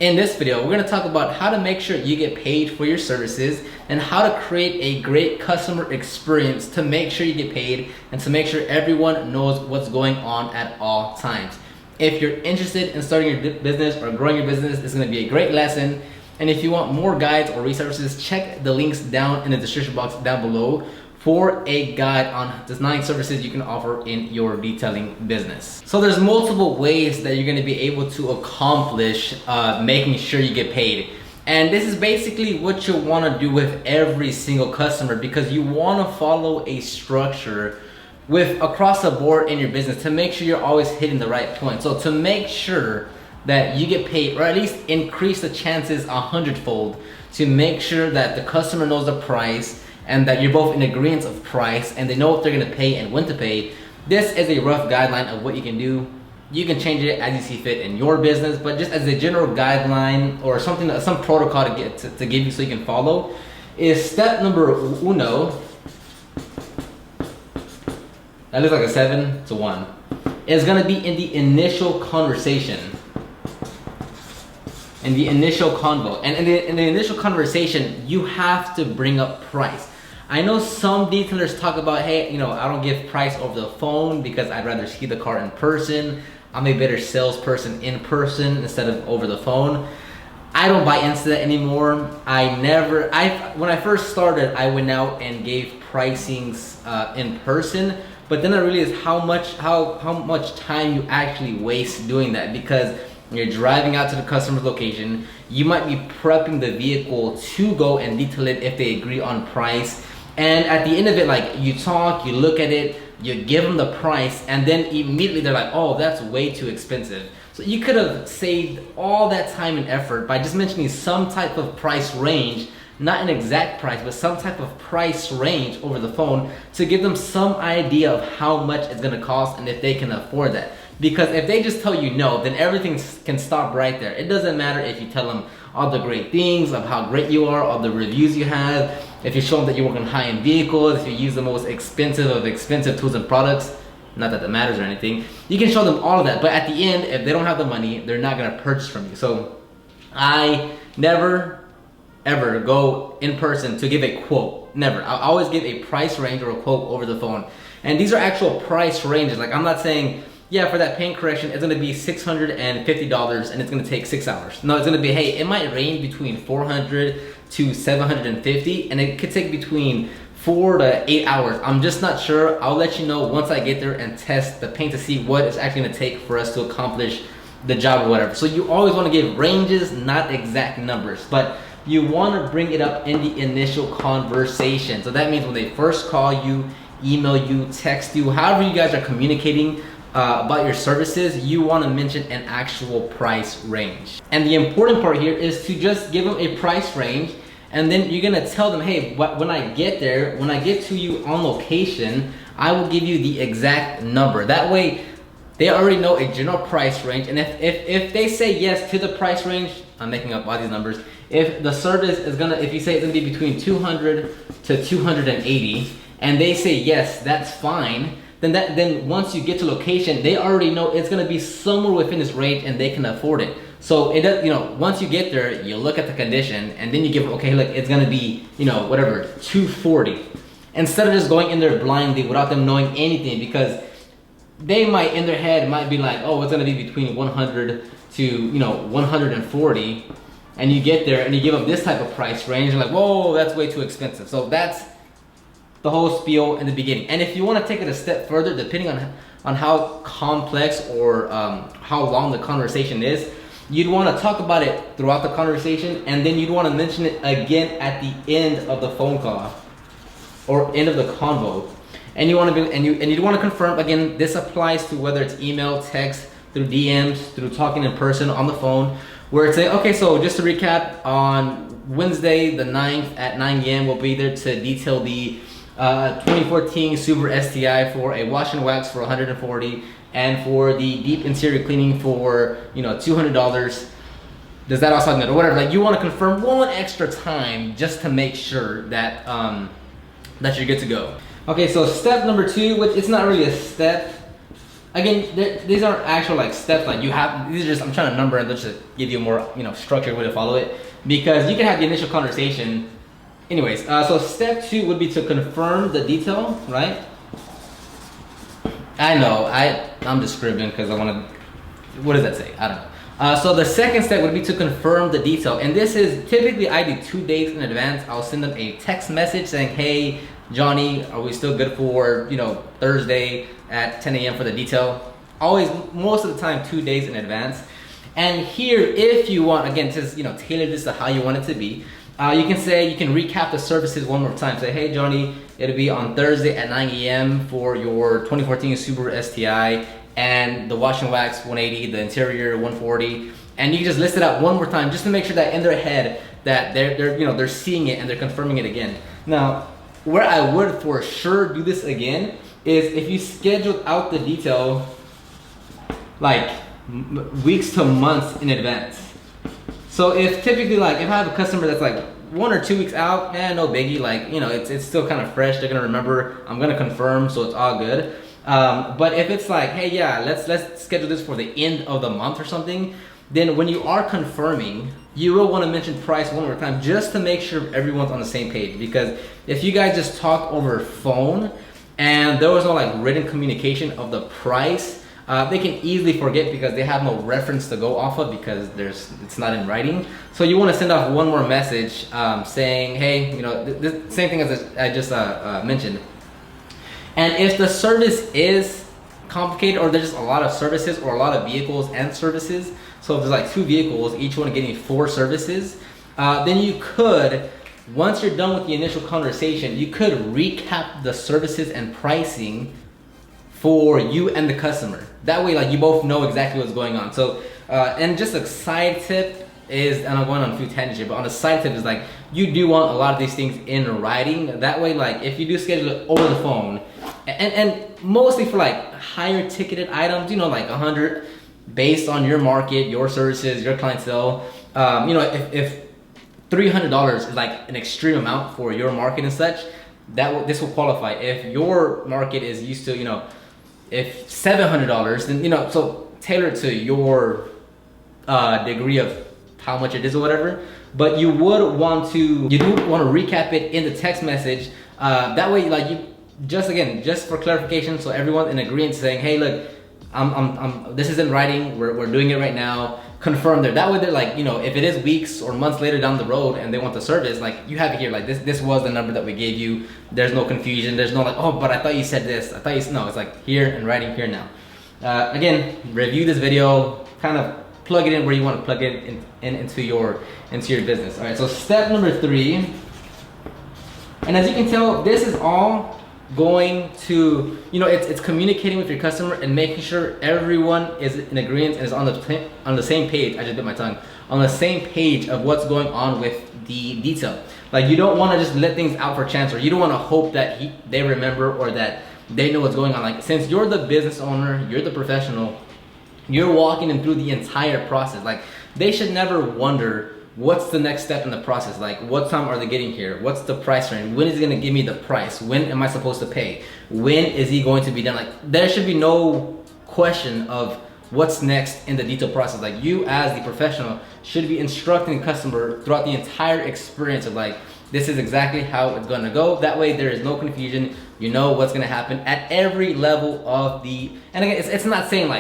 In this video, we're going to talk about how to make sure you get paid for your services and how to create a great customer experience to make sure you get paid and to make sure everyone knows what's going on at all times. If you're interested in starting your business or growing your business, this is going to be a great lesson. And if you want more guides or resources, check the links down in the description box down below for a guide on the 9 services you can offer in your detailing business. So there's multiple ways that you're going to be able to accomplish making sure you get paid. And this is basically what you want to do with every single customer, because you want to follow a structure with across the board in your business to make sure you're always hitting the right point. So to make sure that you get paid, or at least increase the chances 100-fold, to make sure that the customer knows the price and that you're both in agreement of price and they know what they're gonna pay and when to pay. This is a rough guideline of what you can do. You can change it as you see fit in your business, but just as a general guideline or something, some protocol to give you so you can follow, is step number uno. That looks like a 7 to 1. It's gonna be in the initial conversation. In the initial convo. And in the initial conversation, you have to bring up price. I know some detailers talk about, hey, I don't give price over the phone because I'd rather see the car in person. I'm a better salesperson in person instead of over the phone. I don't buy into that anymore. When I first started, I went out and gave pricings in person, but then I realized how much time you actually waste doing that, because you're driving out to the customer's location. You might be prepping the vehicle to go and detail it if they agree on price. And at the end of it, like, you talk, you look at it, you give them the price, and then immediately they're like, oh, that's way too expensive. So you could have saved all that time and effort by just mentioning some type of price range, not an exact price, but some type of price range over the phone to give them some idea of how much it's gonna cost and if they can afford that. Because if they just tell you no, then everything can stop right there. It doesn't matter if you tell them all the great things of how great you are, all the reviews you have, if you show them that you work on high-end vehicles, if you use the most expensive of expensive tools and products, not that that matters or anything, you can show them all of that. But at the end, if they don't have the money, they're not gonna purchase from you. So I never, ever go in person to give a quote. Never. I always give a price range or a quote over the phone. And these are actual price ranges. Like, I'm not saying, yeah, for that paint correction, it's gonna be $650 and it's gonna take 6 hours. No, it's gonna be, hey, it might range between $400 to $750, and it could take between 4 to 8 hours. I'm just not sure. I'll let you know once I get there and test the paint to see what it's actually gonna take for us to accomplish the job or whatever. So you always wanna give ranges, not exact numbers, but you wanna bring it up in the initial conversation. So that means when they first call you, email you, text you, however you guys are communicating about your services, you want to mention an actual price range. And the important part here is to just give them a price range, and then you're gonna tell them, hey, when I get there, when I get to you on location, I will give you the exact number. That way they already know a general price range, and if they say yes to the price range, I'm making up all these numbers, if the service is gonna, if you say it's gonna be between 200 to 280 and they say yes, that's fine, then once you get to location, they already know it's gonna be somewhere within this range and they can afford it. So it does, once you get there, you look at the condition and then you give them, okay, look, it's gonna be, whatever, 240. Instead of just going in there blindly without them knowing anything, because they might, in their head, might be like, oh, it's gonna be between 100 to 140, and you get there and you give them this type of price range, you're like, whoa, that's way too expensive. So that's the whole spiel in the beginning. And if you want to take it a step further, depending on how complex or how long the conversation is, you'd want to talk about it throughout the conversation, and then you'd want to mention it again at the end of the phone call or end of the convo. And you want to be, and you'd want to confirm again. This applies to whether it's email, text, through DMs, through talking in person, on the phone, where it's saying, okay, so just to recap, on Wednesday the 9th at 9 a.m. we'll be there to detail the 2014 Subaru STI for a wash and wax for $140, and for the deep interior cleaning for $200. Does that all sound good or whatever? Like, you want to confirm one extra time just to make sure that that you're good to go. Okay, so step number 2, which it's not really a step, again, these aren't actual like steps like you have. These are just I'm trying to number and just to give you a more structured way to follow it, because you can have the initial conversation. Anyways, so step 2 would be to confirm the detail, right? I know I'm just scribbling because I want to. What does that say? I don't know. So the second step would be to confirm the detail, and this is typically I do 2 days in advance. I'll send them a text message saying, "Hey, Johnny, are we still good for Thursday at 10 a.m. for the detail?" Always, most of the time, 2 days in advance. And here, if you want, again, just tailor this to how you want it to be. You can recap the services one more time. Say, "Hey, Johnny, it'll be on Thursday at 9 a.m. for your 2014 Subaru STI and the wash and wax 180, the interior 140." And you can just list it out one more time just to make sure that in their head that they're seeing it and they're confirming it again. Now, where I would for sure do this again is if you scheduled out the detail like weeks to months in advance. So if typically if I have a customer that's like 1 or 2 weeks out, no biggie, it's still kind of fresh, they're gonna remember, I'm gonna confirm, so it's all good. But if it's like, hey, yeah, let's schedule this for the end of the month or something, then when you are confirming, you will want to mention price one more time just to make sure everyone's on the same page. Because if you guys just talk over phone and there was no written communication of the price, they can easily forget because they have no reference to go off of because it's not in writing. So you want to send off one more message saying, hey, the same thing as I just mentioned. And if the service is complicated or there's just a lot of services or a lot of vehicles and services, so if there's 2 vehicles, each one getting 4 services, then you could, once you're done with the initial conversation, you could recap the services and pricing for you and the customer. That way, you both know exactly what's going on. So, and just a side tip is, and I'm going on a few tangents here, but on a side tip is you do want a lot of these things in writing. That way, if you do schedule it over the phone, and mostly for higher ticketed items, 100, based on your market, your services, your clientele, if $300 is an extreme amount for your market and such, this will qualify. If your market is used to, if $700, then so tailor it to your degree of how much it is or whatever. But you do want to recap it in the text message. That way, you just for clarification, so everyone's in agreement, saying, hey, look, this is in writing. We're doing it right now. Confirm there. That way, they're if it is weeks or months later down the road and they want the service, you have it here. This was the number that we gave you. There's no confusion. There's no oh, but I thought you said this. I thought you no. It's here in writing here now. Again, review this video. Kind of plug it in where you want to plug it into your business. All right. So step number 3, and as you can tell, this is all going to it's communicating with your customer and making sure everyone is in agreement and is on the same page. I just bit my tongue. On the same page of what's going on with the detail. You don't want to just let things out for chance, or you don't want to hope that they remember or that they know what's going on. Since you're the business owner, you're the professional, you're walking them through the entire process. They should never wonder what's the next step in the process. What time are they getting here? What's the price range? When is he gonna give me the price? When am I supposed to pay? When is he going to be done? There should be no question of what's next in the detail process. You as the professional should be instructing the customer throughout the entire experience of this is exactly how it's gonna go. That way there is no confusion. You know what's gonna happen at every level of the, and again, it's not saying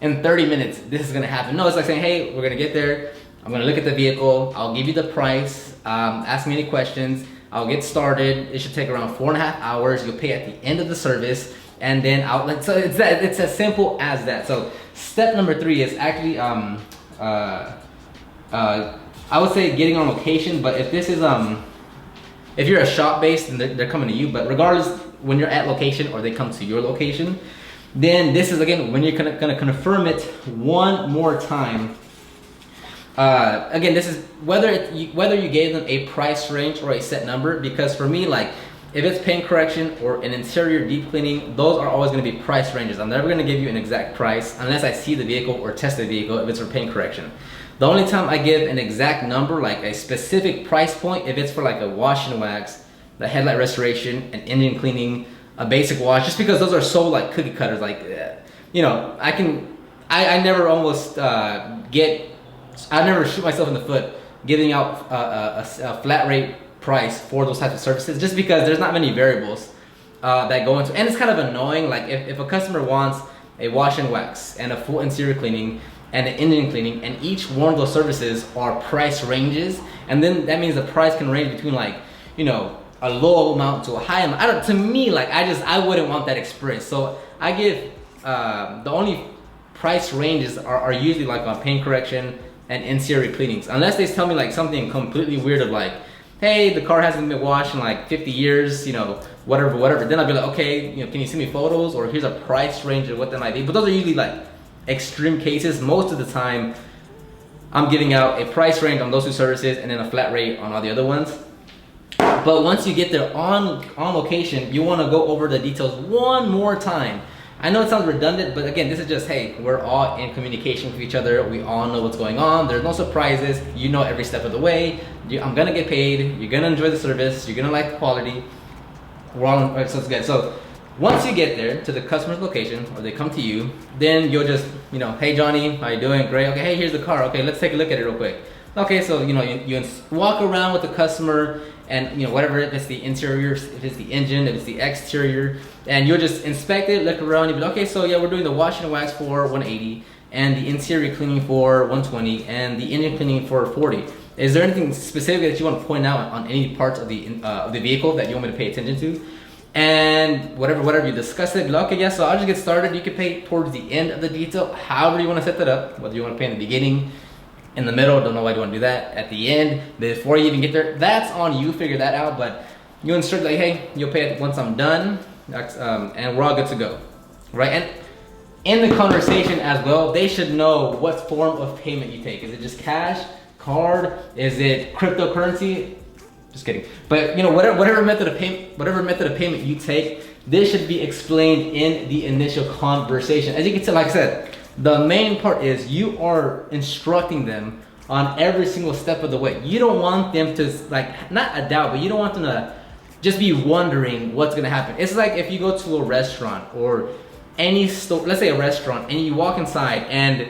in 30 minutes this is gonna happen. No, it's saying, hey, we're gonna get there. I'm gonna look at the vehicle, I'll give you the price, ask me any questions, I'll get started. It should take around 4.5 hours. You'll pay at the end of the service, and then so it's as simple as that. So step number 3 is actually, I would say getting on location, but if this is, if you're a shop based and they're coming to you, but regardless, when you're at location or they come to your location, then this is again, when you're gonna confirm it one more time. Again, this is whether you gave them a price range or a set number, because for me, if it's paint correction or an interior deep cleaning, those are always going to be price ranges. I'm never going to give you an exact price unless I see the vehicle or test the vehicle if it's for paint correction. The only time I give an exact number, a specific price point, if it's for a wash and wax, the headlight restoration, an engine cleaning, a basic wash, just because those are so like cookie cutters. Like, you know, I never almost I never shoot myself in the foot giving out a flat rate price for those types of services, just because there's not many variables that go into, and it's kind of annoying. Like if a customer wants a wash and wax and a full interior cleaning and an engine cleaning, and each one of those services are price ranges, and then that means the price can range between, like, you know, a low amount to a high amount. To me, like, I wouldn't want that experience. So I give the only price ranges are usually like on paint correction and interior cleanings, unless they tell me like something completely weird of like, hey, the car hasn't been washed in like 50 years, you know, whatever. Then I'll be like, okay, you know, can you send me photos, or here's a price range of what that might be. But those are usually like extreme cases. Most of the time, I'm giving out a price range on those two services and then a flat rate on all the other ones. But once you get there on location, you want to go over the details one more time. I know it sounds redundant, but again, this is just, hey, we're all in communication with each other. We all know what's going on. There's no surprises. You know every step of the way. I'm gonna get paid. You're gonna enjoy the service. You're gonna like the quality. We're all in, so it's good. So once you get there to the customer's location, or they come to you, then you'll just, you know, hey Johnny, how you doing? Great. Okay, hey, here's the car. Okay, let's take a look at it real quick. Okay, so you know, you walk around with the customer, and you know, whatever, if it's the interior, if it's the engine, if it's the exterior, and you'll just inspect it, look around, you'll be like, okay, so yeah, we're doing the wash and wax for 180, and the interior cleaning for 120, and the engine cleaning for 40. Is there anything specific that you want to point out on any parts of the vehicle that you want me to pay attention to? And whatever you discuss it, be like, okay, yeah, so I'll just get started. You can pay towards the end of the detail, however you want to set that up, whether you want to pay in the beginning, in the middle, don't know why you want to do that, at the end, before you even get there. That's on you, figure that out. But you instruct like, hey, you'll pay it once I'm done, and we're all good to go, right? And in the conversation as well, they should know what form of payment you take. Is it just cash, card? Is it cryptocurrency? Just kidding. But you know, whatever method of payment you take, this should be explained in the initial conversation. As you can tell, like I said, the main part is you are instructing them on every single step of the way. You don't want them to, like, not a doubt, but you don't want them to just be wondering what's gonna happen. It's like if you go to a restaurant or any store, let's say a restaurant, and you walk inside, and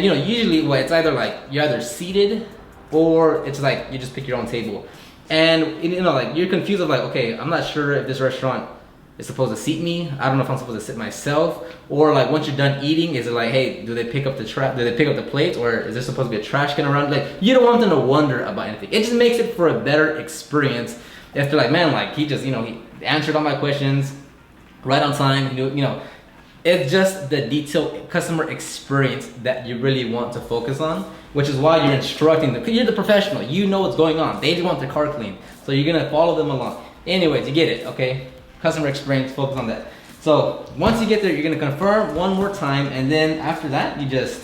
you know, usually it's either like you're either seated or it's like you just pick your own table, and you know, like you're confused of like, okay, I'm not sure if this restaurant is supposed to seat me. I don't know if I'm supposed to sit myself, or like once you're done eating, is it like, hey, do they pick up the plates, or is there supposed to be a trash can around? Like, you don't want them to wonder about anything. It just makes it for a better experience if they're like, man, like he just, you know, he answered all my questions right on time. You know, it's just the detailed customer experience that you really want to focus on, which is why you're instructing them. You're the professional. You know what's going on. They just want their car clean, so you're gonna follow them along. Anyways, you get it, okay? Customer experience, focus on that. So once you get there, you're gonna confirm one more time, and then after that, you just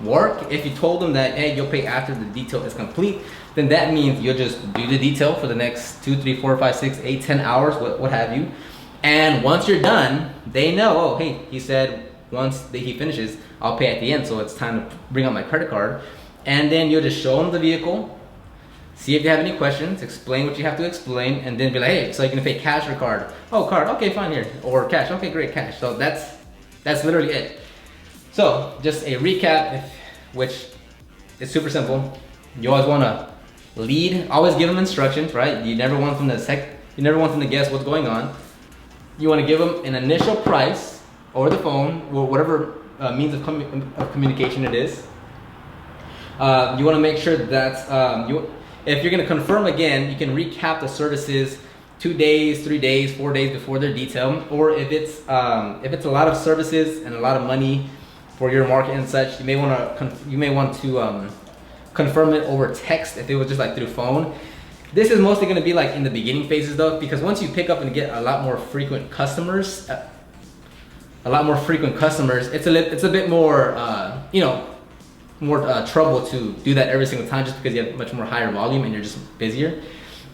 work. If you told them that, hey, you'll pay after the detail is complete, then that means you'll just do the detail for the next 2, 3, 4, 5, 6, 8, 10 hours, what have you. And once you're done, they know, oh, hey, he said once he finishes, I'll pay at the end, so it's time to bring out my credit card. And then you'll just show them the vehicle, see if they have any questions, explain what you have to explain, and then be like, hey, so you're gonna pay cash or card? Oh, card, okay, fine, here. Or cash, okay, great, cash. So that's literally it. So just a recap, which is super simple. You always wanna lead, always give them instructions, right? You never want them to guess what's going on. You wanna give them an initial price over the phone, or whatever means of communication it is. You wanna make sure that, if you're gonna confirm again, you can recap the services 2 days, 3 days, 4 days before their detail. Or if it's a lot of services and a lot of money for your market and such, you may want to confirm it over text if it was just like through phone. This is mostly gonna be like in the beginning phases though, because once you pick up and get a lot more frequent customers, it's a bit more, you know, more trouble to do that every single time, just because you have much more higher volume and you're just busier.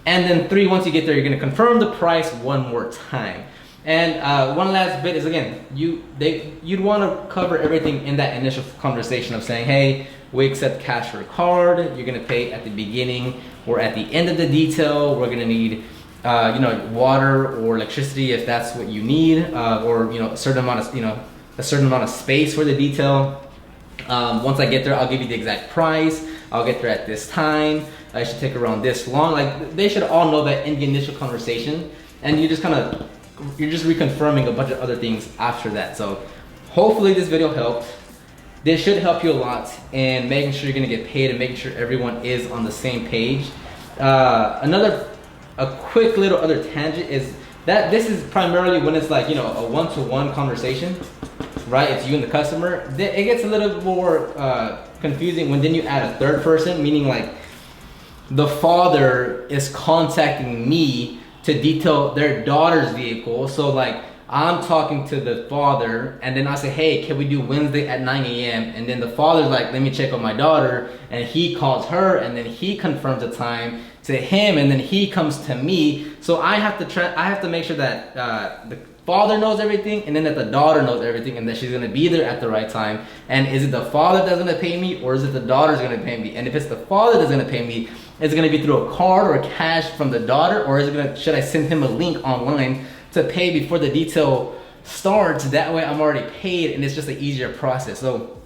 And then 3, once you get there, you're gonna confirm the price one more time. And one last bit is, again, you'd wanna cover everything in that initial conversation of saying, hey, we accept cash or card. You're gonna pay at the beginning or at the end of the detail. We're gonna need water or electricity if that's what you need, or a certain amount of space for the detail. Once I get there, I'll give you the exact price. I'll get there at this time. I should take around this long. Like, they should all know that in the initial conversation, and you're just reconfirming a bunch of other things after that. So hopefully this video helped. This should help you a lot in making sure you're gonna get paid and making sure everyone is on the same page. A quick little other tangent is that this is primarily when it's like, a one-to-one conversation, right? It's you and the customer. It gets a little more confusing when then you add a third person, meaning like the father is contacting me to detail their daughter's vehicle. So like, I'm talking to the father, and then I say, hey, can we do Wednesday at 9 a.m.? And then the father's like, let me check on my daughter. And he calls her, and then he confirms the time to him, and then he comes to me. So I have to make sure that the father knows everything, and then that the daughter knows everything, and that she's gonna be there at the right time. And is it the father that's gonna pay me, or is it the daughter's gonna pay me? And if it's the father that's gonna pay me, is it gonna be through a card or cash from the daughter, or should I send him a link online to pay before the detail starts? That way I'm already paid, and it's just an easier process. So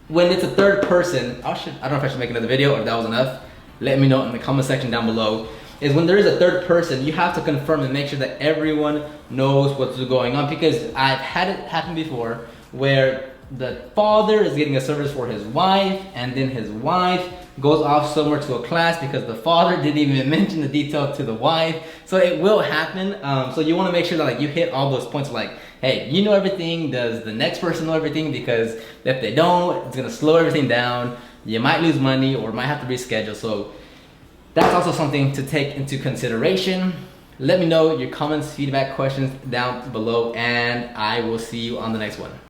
when it's a third person, I don't know if I should make another video or if that was enough. Let me know in the comment section down below. Is when there is a third person, you have to confirm and make sure that everyone knows what's going on, because I've had it happen before where the father is getting a service for his wife, and then his wife goes off somewhere to a class because the father didn't even mention the detail to the wife. So it will happen. So you want to make sure that like you hit all those points, like, hey, you know everything. Does the next person know everything? Because if they don't, it's gonna slow everything down. You might lose money or might have to reschedule. So that's also something to take into consideration. Let me know your comments, feedback, questions down below, and I will see you on the next one.